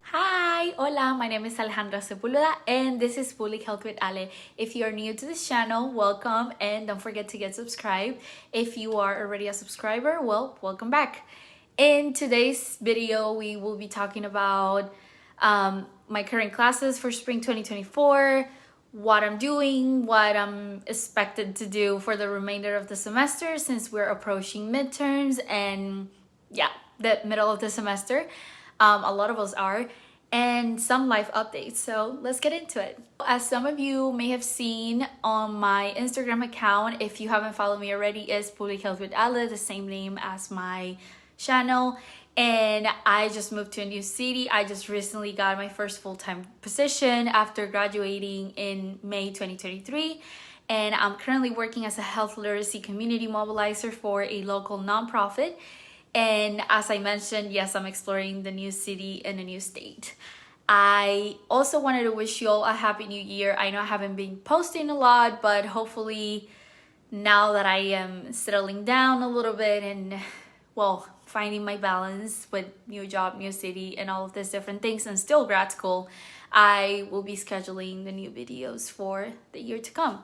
Hi, hola, my name is Alejandra Sepulveda and this is Public Health with Ale. If you are new to this channel, welcome and don't forget to get subscribed. If you are already a subscriber, well, welcome back. In today's video, we will be talking about my current classes for spring 2024, what I'm doing, what I'm expected to do for the remainder of the semester since we're approaching midterms and yeah, the middle of the semester. A lot of us are, and some life updates. So let's get into it. As some of you may have seen on my Instagram account, if you haven't followed me already, is Public Health with Ale, the same name as my channel. And I just moved to a new city. I just recently got my first full-time position after graduating in May 2023. And I'm currently working as a health literacy community mobilizer for a local nonprofit. And as I mentioned, yes, I'm exploring the new city and a new state. I also wanted to wish you all a happy new year. I know I haven't been posting a lot, but hopefully now that I am settling down a little bit and, well, finding my balance with new job, new city, and all of these different things, and still grad school, I will be scheduling the new videos for the year to come.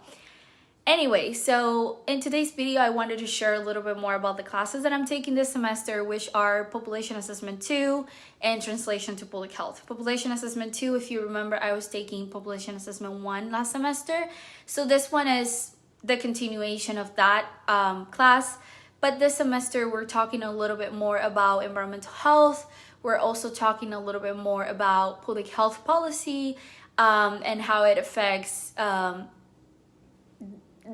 Anyway, so in today's video, I wanted to share a little bit more about the classes that I'm taking this semester, which are Population Assessment 2 and Translation to Public Health. Population Assessment 2, if you remember, I was taking Population Assessment 1 last semester. So this one is the continuation of that class. But this semester, we're talking a little bit more about environmental health. We're also talking a little bit more about public health policy and how it affects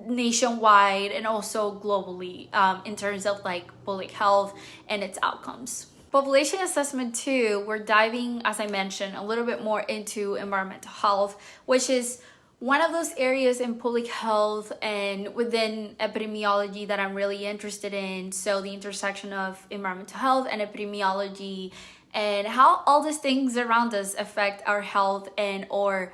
nationwide and also globally in terms of like public health and its outcomes. Population Assessment 2, we're diving, as I mentioned, a little bit more into environmental health, which is one of those areas in public health and within epidemiology that I'm really interested in. So the intersection of environmental health and epidemiology and how all these things around us affect our health and or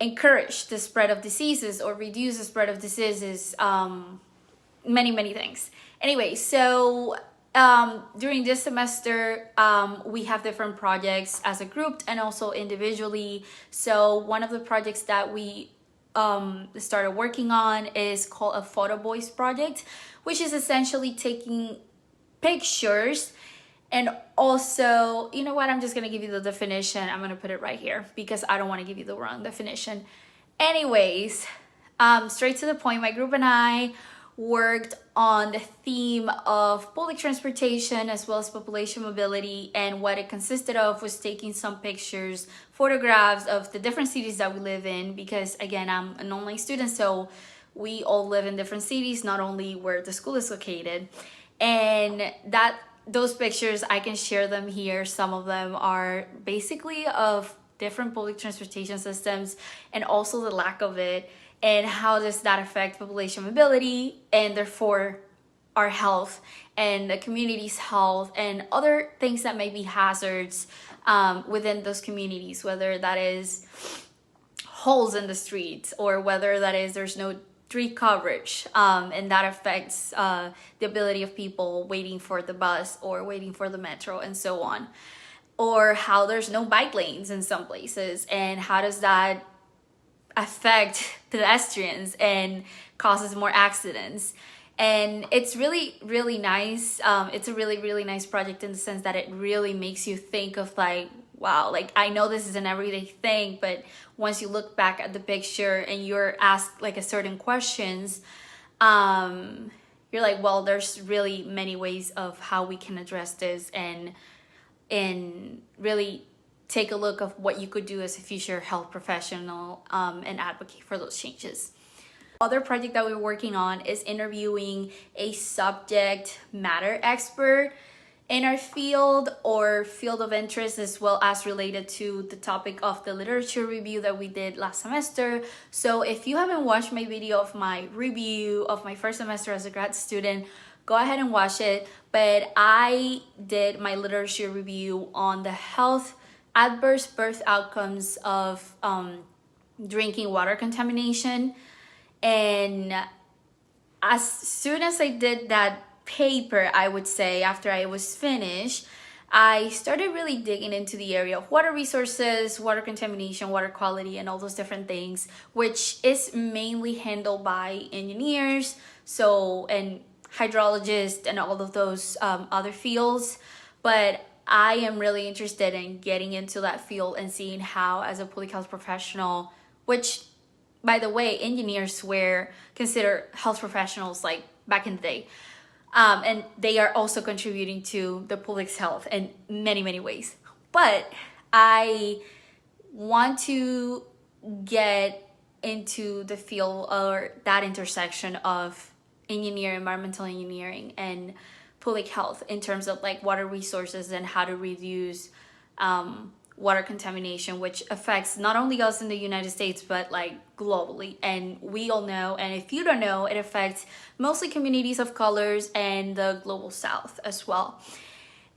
encourage the spread of diseases or reduce the spread of diseases, many things. Anyway, so during this semester, we have different projects as a group and also individually. So one of the projects that we started working on is called a photo voice project, which is essentially taking pictures. And also, you know what, I'm just gonna give you the definition. I'm gonna put it right here because I don't want to give you the wrong definition. Anyways, straight to the point, my group and I worked on the theme of public transportation as well as population mobility, and what it consisted of was taking some pictures, photographs of the different cities that we live in, because again, I'm an online student, so we all live in different cities, not only where the school is located. And those pictures, I can share them here. Some of them are basically of different public transportation systems and also the lack of it, and how does that affect population mobility and therefore our health and the community's health and other things that may be hazards within those communities, whether that is holes in the streets or whether that is there's no street coverage, and that affects the ability of people waiting for the bus or waiting for the metro and so on, or how there's no bike lanes in some places and how does that affect pedestrians and causes more accidents. And it's really nice. It's a really nice project in the sense that it really makes you think of like, wow, like I know this is an everyday thing, but once you look back at the picture and you're asked like a certain questions, you're like, well, there's really many ways of how we can address this and really take a look of what you could do as a future health professional and advocate for those changes. Other project that we're working on is interviewing a subject matter expert in our field or field of interest, as well as related to the topic of the literature review that we did last semester. So if you haven't watched my video of my review of my first semester as a grad student, go ahead and watch it. But I did my literature review on the health adverse birth outcomes of drinking water contamination. And as soon as I did that paper, I would say, after I was finished, I started really digging into the area of water resources, water contamination, water quality, and all those different things, which is mainly handled by engineers, and hydrologists and all of those other fields. But I am really interested in getting into that field and seeing how, as a public health professional, which, by the way, engineers were considered health professionals like back in the day. And they are also contributing to the public's health in many, many ways. But I want to get into the field or that intersection of environmental engineering, and public health in terms of like water resources and how to reduce water contamination, which affects not only us in the United States, but like globally. And we all know, and if you don't know, it affects mostly communities of colors and the global South as well.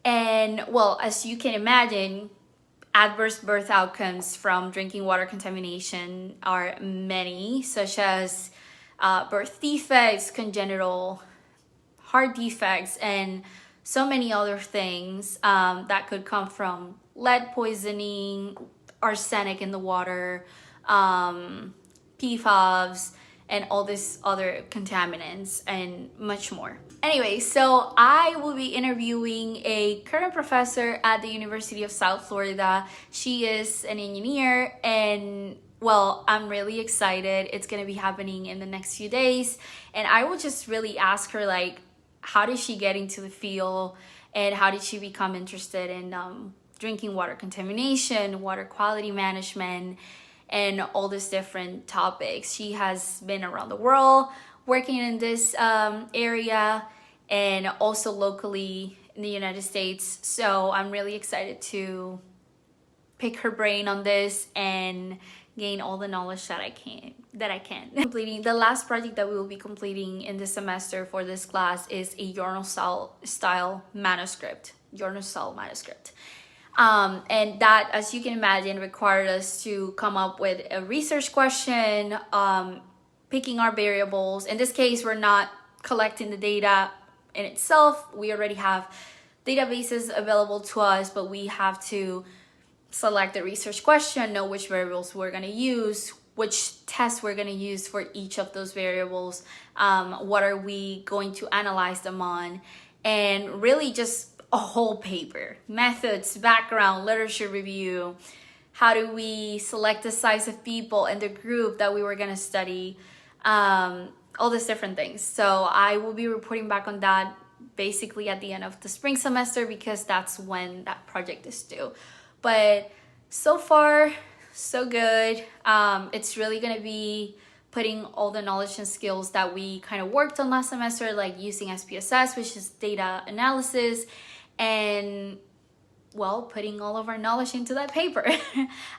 And well, as you can imagine, adverse birth outcomes from drinking water contamination are many, such as birth defects, congenital heart defects, and so many other things that could come from lead poisoning, arsenic in the water, PFAS, and all these other contaminants, and much more. Anyway, so I will be interviewing a current professor at the University of South Florida. She is an engineer, and well, I'm really excited. It's gonna be happening in the next few days, and I will just really ask her, like, how did she get into the field, and how did she become interested in drinking water contamination, water quality management, and all these different topics. She has been around the world working in this area, and also locally in the United States. So I'm really excited to pick her brain on this and gain all the knowledge that I can. Completing the last project that we will be completing in this semester for this class is a journal style manuscript. And that, as you can imagine, required us to come up with a research question, picking our variables. In this case, we're not collecting the data in itself. We already have databases available to us, but we have to select the research question, know which variables we're going to use, which tests we're going to use for each of those variables, what are we going to analyze them on, and really just a whole paper, methods, background, literature review, how do we select the size of people and the group that we were going to study, all these different things. So I will be reporting back on that basically at the end of the spring semester, because that's when that project is due. But so far, so good. It's really going to be putting all the knowledge and skills that we kind of worked on last semester, like using SPSS, which is data analysis, and well, putting all of our knowledge into that paper.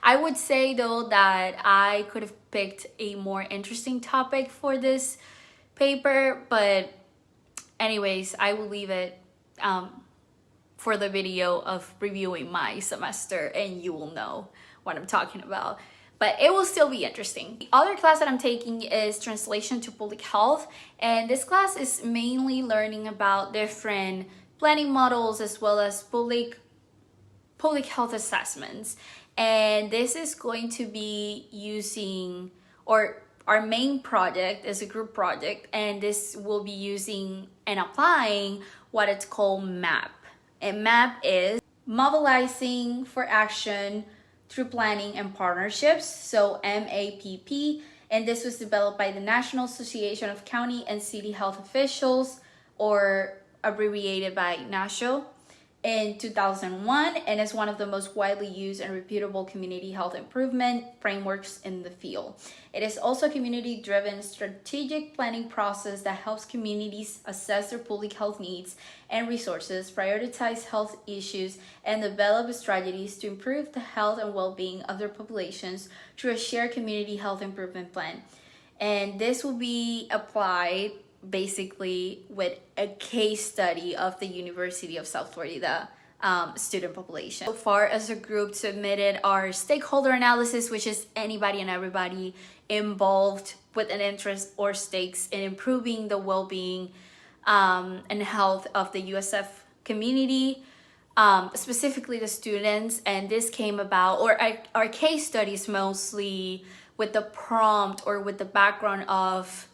I would say though that I could have picked a more interesting topic for this paper, but anyways, I will leave it for the video of reviewing my semester, and you will know what I'm talking about. But it will still be interesting. The other class that I'm taking is Translation to Public Health, and this class is mainly learning about different planning models as well as public health assessments. And this is going to be using, or our main project is a group project, and this will be using and applying what it's called MAP. And MAP is Mobilizing for Action Through Planning and Partnerships, so MAPP. And this was developed by the National Association of County and City Health Officials, or abbreviated by NACHO, in 2001, and is one of the most widely used and reputable community health improvement frameworks in the field. It is also a community-driven strategic planning process that helps communities assess their public health needs and resources, prioritize health issues, and develop strategies to improve the health and well-being of their populations through a shared community health improvement plan. And this will be applied basically with a case study of the University of South Florida student population. So far, as a group, submitted our stakeholder analysis, which is anybody and everybody involved with an interest or stakes in improving the well-being and health of the USF community, specifically the students. And this came about, or our case studies mostly with the prompt or with the background of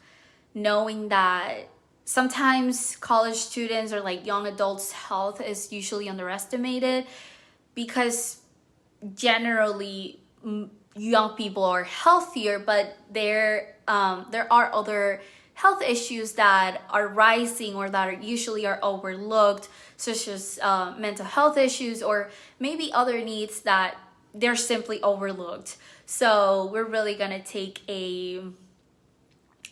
knowing that sometimes college students or like young adults' health is usually underestimated, because generally young people are healthier, but there are other health issues that are rising or that usually are overlooked, such as mental health issues or maybe other needs that they're simply overlooked. So we're really gonna take a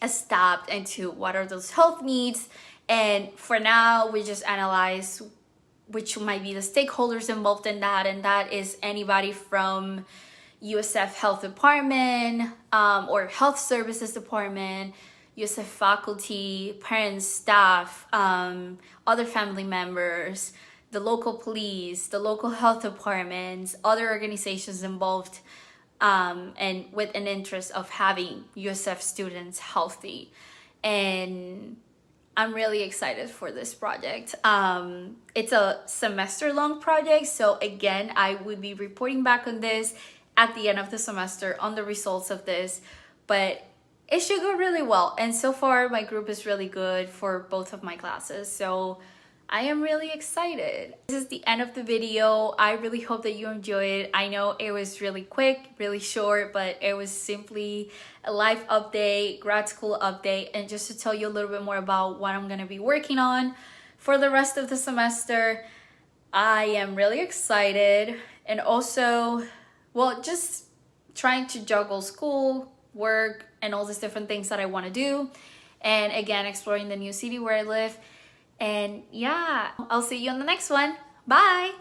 step into what are those health needs, and for now we just analyze which might be the stakeholders involved in that, and that is anybody from USF Health Department or Health Services Department, USF faculty, parents, staff, other family members, the local police, the local health departments, other organizations involved, and with an interest of having USF students healthy. And I'm really excited for this project. It's a semester-long project, so again, I will be reporting back on this at the end of the semester on the results of this, but it should go really well. And so far, my group is really good for both of my classes, so I am really excited. This is the end of the video. I really hope that you enjoyed it. I know it was really quick, really short, but it was simply a life update, grad school update, and just to tell you a little bit more about what I'm gonna be working on for the rest of the semester. I am really excited, and also, well, just trying to juggle school, work, and all these different things that I wanna do. And again, exploring the new city where I live. And yeah, I'll see you on the next one. Bye!